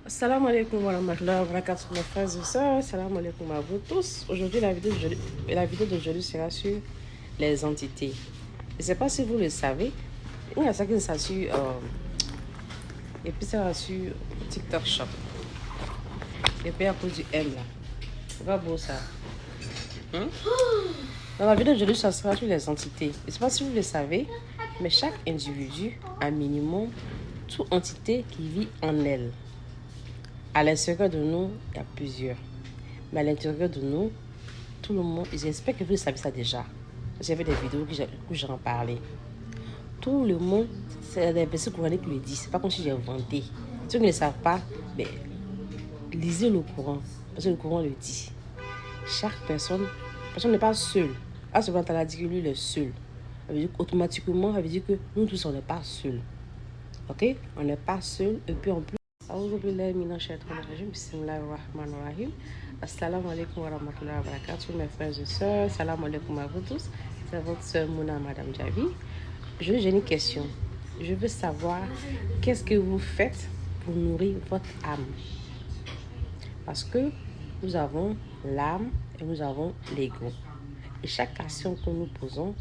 Assalamu alaikum wa rahmatullahi wa barakatuh, mes frères et sœurs. Assalamu alaikum à vous tous. Aujourd'hui, la vidéo d'aujourd'hui sera sur les entités. Je ne sais pas si vous le savez. Il y a ça qui est sur et puis ça sur TikTok Shop. Et puis à cause du M là. C'est pas beau ça. Dans la vidéo d'aujourd'hui, ça sera sur les entités. Je ne sais pas si vous le savez, mais chaque individu a minimum toute entité qui vit en elle. À l'extérieur de nous, il y a plusieurs. Mais à l'intérieur de nous, tout le monde, j'espère que vous le savez ça déjà. J'avais des vidéos où j'en parlais. Tout le monde, c'est des personnes coraniques qui le disent. C'est pas comme si j'ai inventé. Ceux qui ne le savent pas, mais lisez le Coran. Parce que le Coran le dit. Chaque personne n'est pas seule. À ce moment, elle a dit que lui, il est seul. Ça veut dire automatiquement, ça veut dire que nous tous, on n'est pas seuls. Ok? On n'est pas seuls. Et puis en plus, Assalamu alaikum wa rahmatullahi wa barakatuh, mes frères et sœurs. Assalamu alaikum à vous tous. C'est votre sœur Mouna, Madame Javi. J'ai une question. Je veux savoir qu'est-ce que vous faites pour nourrir votre âme. Parce que nous avons l'âme et nous avons l'ego. Et chaque action que nous posons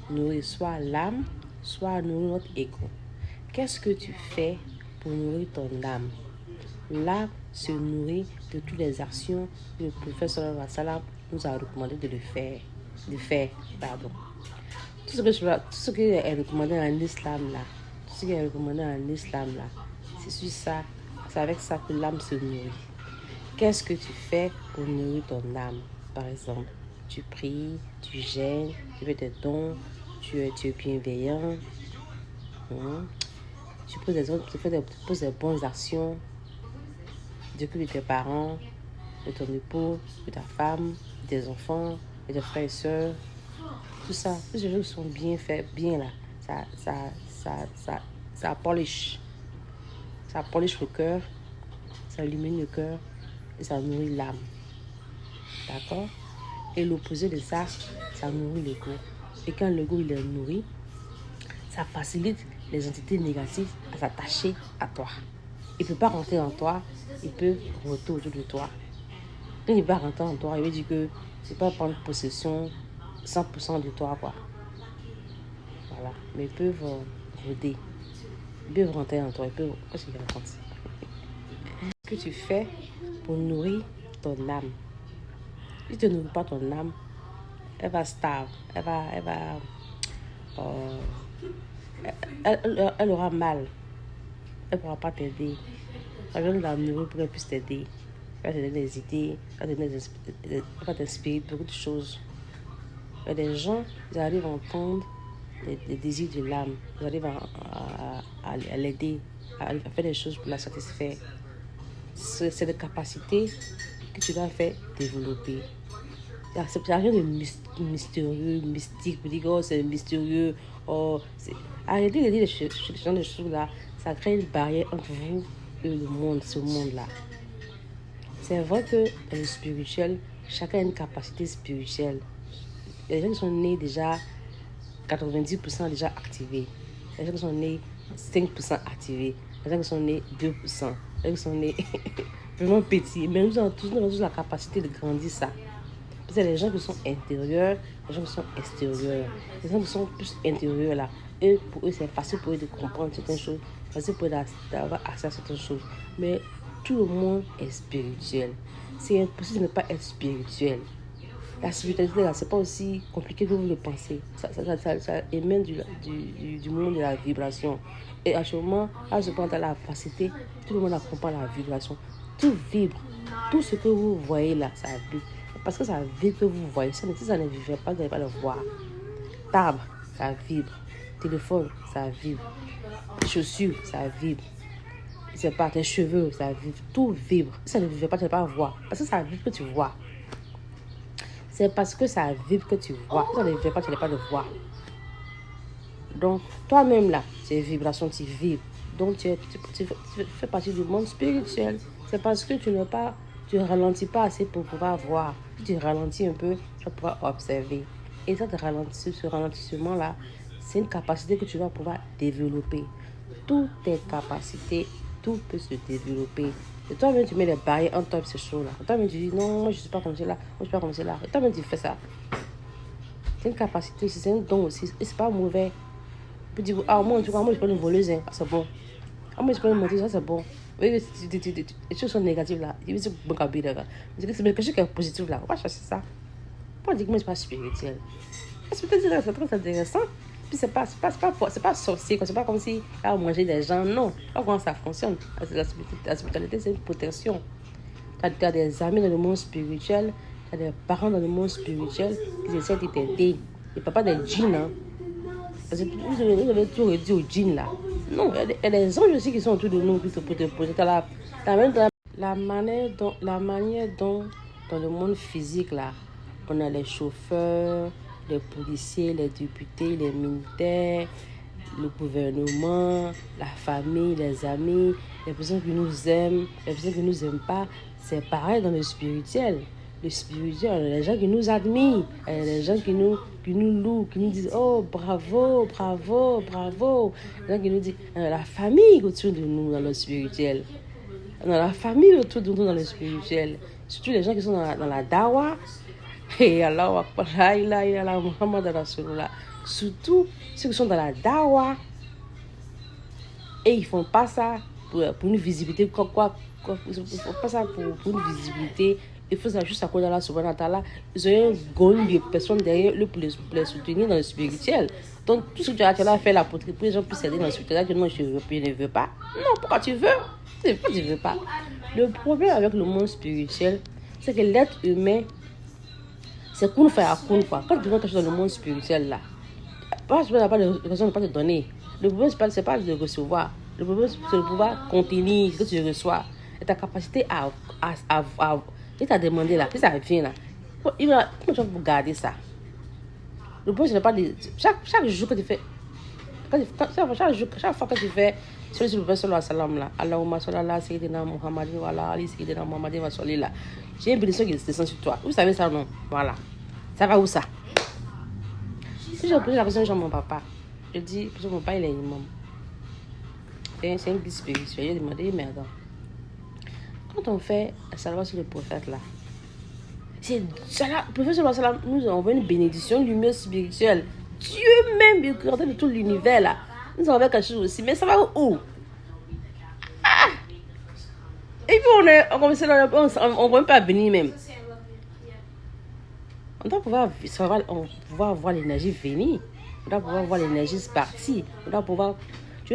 nourrit soit l'âme, soit nourrit notre ego. Qu'est-ce que tu fais pour nourrir ton âme? L'âme se nourrit de toutes les actions que le prophète sallallahu alayhi wa sallam nous a recommandé de faire. Tout ce qui est recommandé en islam là, c'est sur ça, c'est avec ça que l'âme se nourrit. Qu'est-ce que tu fais pour nourrir ton âme? Par exemple, tu pries, tu jeûnes, tu fais des dons, tu es bienveillant, tu poses des bonnes actions, tu t'occupes de tes parents, de ton époux, de ta femme, de tes enfants, de tes frères et sœurs. Tout ça, tous ces choses sont bien faits, bien là. Ça polish. Ça polish le cœur, ça illumine le cœur et ça nourrit l'âme. D'accord? Et l'opposé de ça, ça nourrit l'ego. Et quand l'ego il est nourri, ça facilite les entités négatives à s'attacher à toi. Il ne peut pas rentrer en toi, il peut retourner autour de toi. Quand il va rentrer en toi, il veut dire que c'est pas prendre possession 100% de toi, quoi. Voilà. Mais ils peuvent rôder. Ils peuvent rentrer en toi. Qu'est-ce que tu fais pour nourrir ton âme? Si tu ne nourris pas ton âme, elle va starve. Elle aura mal. Elle ne pourra pas t'aider. Elle va la nourrir pour qu'elle puisse t'aider. Elle va te donner des idées. Elle va t'inspirer beaucoup de choses. Il y a des gens, ils arrivent à entendre les désirs de l'âme. Ils arrivent à l'aider, à faire des choses pour la satisfaire. C'est des capacités que tu dois faire développer. C'est rien de mystérieux, mystique. Vous dites, oh, c'est mystérieux. Oh, arrêtez de dire ce genre de choses-là. Ça crée une barrière entre vous et le monde, ce monde-là. C'est vrai que dans le spirituel, chacun a une capacité spirituelle. Il y a des gens qui sont nés déjà 90% déjà activés. Il y a des gens qui sont nés 5% activés. Il y a des gens qui sont nés 2%. Il y a des gens qui sont nés vraiment petits. Mais nous avons tous la capacité de grandir ça. Parce qu'il y a des gens qui sont intérieurs, des gens qui sont extérieurs. Les gens qui sont plus intérieurs là, pour eux c'est facile pour eux de comprendre certaines choses, facile pour eux d'avoir accès à certaines choses. Mais tout le monde est spirituel. C'est impossible de ne pas être spirituel. La spiritualité là, c'est pas aussi compliqué que vous le pensez. Ça émane du monde de la vibration. Et actuellement, à ce point, la facilité, tout le monde comprend la vibration. Tout vibre. Tout ce que vous voyez là, ça vibre. Parce que ça vibre que vous voyez. Si ça ne vibrait pas, vous n'allez pas le voir. Table, ça vibre. Téléphone, ça vibre. Chaussures, ça vibre. C'est pas tes cheveux, ça vibre. Tout vibre. Si ça ne vibrait pas, tu n'allais pas voir. Parce que ça vibre que tu vois. C'est parce que ça vibre que tu vois. Si ça ne vibre pas, tu n'allais pas le voir. Donc, toi-même là, ces vibrations, tu vibres. Donc, tu fais partie du monde spirituel. C'est parce que tu ne ralentis pas assez pour pouvoir voir. Si tu ralentis un peu, tu vas pouvoir observer. Et ça, ce ralentissement-là, c'est une capacité que tu vas pouvoir développer. Toutes tes capacités, tout peut se développer. Et toi-même, tu mets les barrières entre toi et ces choses-là. Toi-même, tu dis non, moi je ne suis pas comme cela, moi je ne suis pas comme cela. Et toi-même, tu fais ça. C'est une capacité aussi, c'est un don aussi. Et c'est pas mauvais. Tu peux dire, ah, moi, en tout cas, moi je suis pas une voleuse, hein. Ah, c'est bon. Ah, moi je suis pas une menteuse, ça c'est bon. Oui, les choses sont négatives là. C'est quelque chose qui est positif là. On va chercher ça. Pour dire que moi je ne suis pas spirituel. Parce que peut-être que c'est très intéressant. Puis c'est pas sorcier, c'est pas comme si on mangeait des gens, non. Pas comment ça fonctionne. La spiritualité, c'est une protection. Tu as des amis dans le monde spirituel, tu as des parents dans le monde spirituel qui essaient de t'aider. Et pas des djinns, hein. Parce que vous avez tout redit aux djinns là. Non, il y a des anges aussi qui sont autour de nous pour te protéger. La manière dont dans le monde physique là, on a les chauffeurs, les policiers, les députés, les militaires, le gouvernement, la famille, les amis, les personnes qui nous aiment, les personnes qui ne nous aiment pas. C'est pareil dans le spirituel. Le spirituel, les gens qui nous admirent, les gens qui nous louent, qui nous disent oh bravo, bravo, bravo. Les gens qui nous disent la famille autour de nous dans le spirituel. Dans la famille autour de nous dans le spirituel. Surtout les gens qui sont dans la dawa. Et Allah Akbar, la ilaha illallah, Muhammad Rasulullah. Surtout ceux qui sont dans la dawa. Et ils font pas ça pour une visibilité. Ils font pas ça pour une visibilité. Ils font ça juste à cause de la subhanahu wa ta'ala. Ils ont un gang de personnes derrière eux pour les soutenir dans le spirituel. Donc tout ce que tu as fait là pour que les gens puissent aider dans le spirituel, que non, je ne veux pas. Non, pourquoi tu veux? Tu ne veux pas. Le problème avec le monde spirituel, c'est que l'être humain, c'est qu'on fait à quoi. Quand tu veux quelque chose dans le monde spirituel là, je ne pas de raison de ne pas te donner. Le problème, ce n'est pas de recevoir. Le problème, c'est de pouvoir contenir ce que tu reçois. Et ta capacité à il t'a demandé là, puis ça vient là. Comment tu vas garder ça? Le problème, ce n'est pas de. Chaque jour que tu fais. Chaque fois que tu fais celui sur le verset sallallahu alayhi wa sallam là, Allahumma salli ala sayyidina Muhammadin wa ala ali sayyidina Muhammadin wa salli là. J'ai une bénédiction qui descend sur toi. Vous savez ça, non? Voilà. Ça va où ça? Si j'ai posé la question à mon papa, je dis, parce que mon papa il est imam. C'est un guide spirituel. Je lui ai demandé, mais attends. Quand on fait la salva sur le prophète là, c'est ça, le prophète sallallahu alayhi wa sallam nous envoie une bénédiction, une lumière spirituelle. Dieu même, le créateur de tout l'univers là, nous envoie quelque chose aussi. Mais ça va où? Ah! Et puis on ne va même pas venir même. On doit pouvoir voir l'énergie venir. On doit pouvoir voir l'énergie partir. Tu dois avoir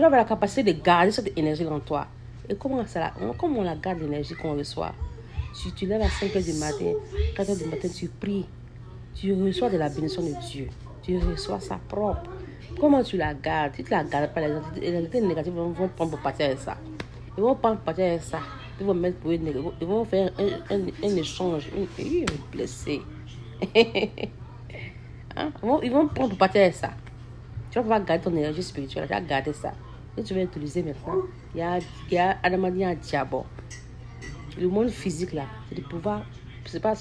la capacité de garder cette énergie en toi. Et comment on la garde l'énergie qu'on reçoit? Si tu lèves à 5h du matin, 4h du matin, tu pries. Tu reçois de la bénédiction de Dieu. Tu reçois ça propre. Comment tu la gardes? Si tu ne la gardes pas, les entités négatives vont prendre pour partir avec ça. Ils vont prendre pour partir avec ça. Ils vont faire un échange. Ils vont blesser. Hein? Ils vont prendre pour partir avec ça. Tu vas pouvoir garder ton énergie spirituelle. Tu vas garder ça. Et tu vas utiliser maintenant. Il y a Adamadi un diable. Le monde physique là, c'est de pouvoir. C'est pas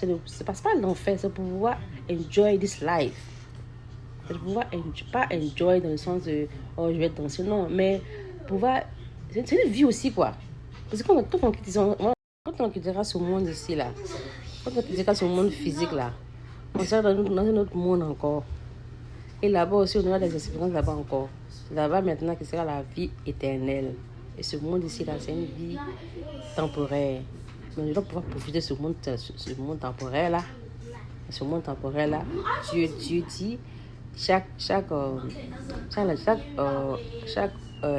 l'enfer, c'est pour pouvoir enjoy this life. C'est de pouvoir pas enjoy dans le sens de oh je vais danser, non, mais pouvoir. C'est une vie aussi quoi. Parce que quand on quittera ce monde ici là, quand on quittera ce monde physique là, on sera dans un autre monde encore. Et là-bas aussi, on aura des expériences là-bas encore. Là-bas maintenant, qui sera la vie éternelle. Et ce monde ici là, c'est une vie temporaire. Donc, je dois pouvoir profiter de ce monde temporaire là. Ce monde temporaire là, Dieu dit, la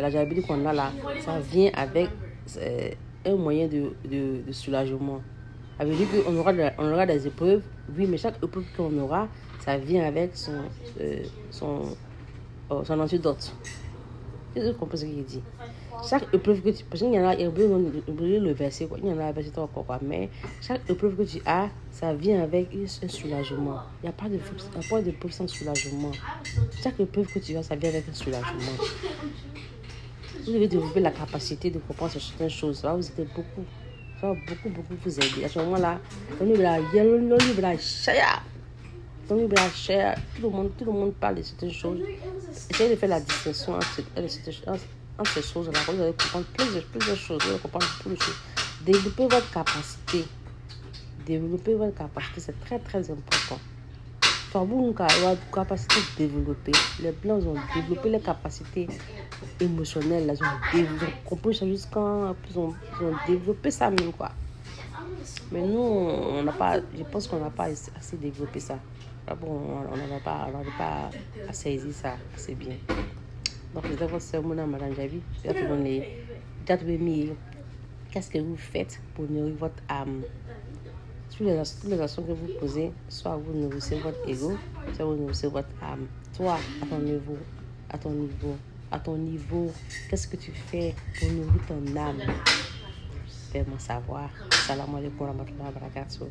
diabolique qu'on a là, ça vient avec un moyen de soulagement. Ça veut dire qu'on aura des épreuves, oui, mais chaque épreuve qu'on aura, ça vient avec son antidote. Tu comprends ce qu'il dit? Chaque épreuve que tu... Parce qu'il y en a, il y a le verset, quoi. Il y en a un verset encore, quoi. Mais chaque épreuve que tu as, ça vient avec un soulagement. Il n'y a pas d'épreuve sans soulagement. Chaque épreuve que tu as, ça vient avec un soulagement. Vous devez développer la capacité de comprendre certaines choses. Ça va vous aider beaucoup. Ça va beaucoup vous aider. À ce moment-là, tout le monde parle de certaines choses. Essayez de faire la distinction entre entre ces choses-là, vous allez comprendre plusieurs choses. Vous allez comprendre beaucoup de choses. Développer votre capacité. Développer votre capacité, c'est très, très important. Vous avez une capacité de développer. Les Blancs ont développé les capacités émotionnelles. Ils ont compris ça jusqu'à... Ils ont développé ça même, quoi. Mais nous, on n'a pas... Je pense qu'on n'a pas assez développé ça. Bon, on n'avait pas saisi ça assez bien. Donc, je vais vous dire, Madame Jabi, j'ai trouvé qu'est-ce que vous faites pour nourrir votre âme. Toutes les actions que vous posez, soit vous nourrissez votre ego, soit vous nourrissez votre âme. Toi, à ton niveau, qu'est-ce que tu fais pour nourrir ton âme? Fais-moi savoir. Salam alaikum wa rahmatullahi wa barakatuh.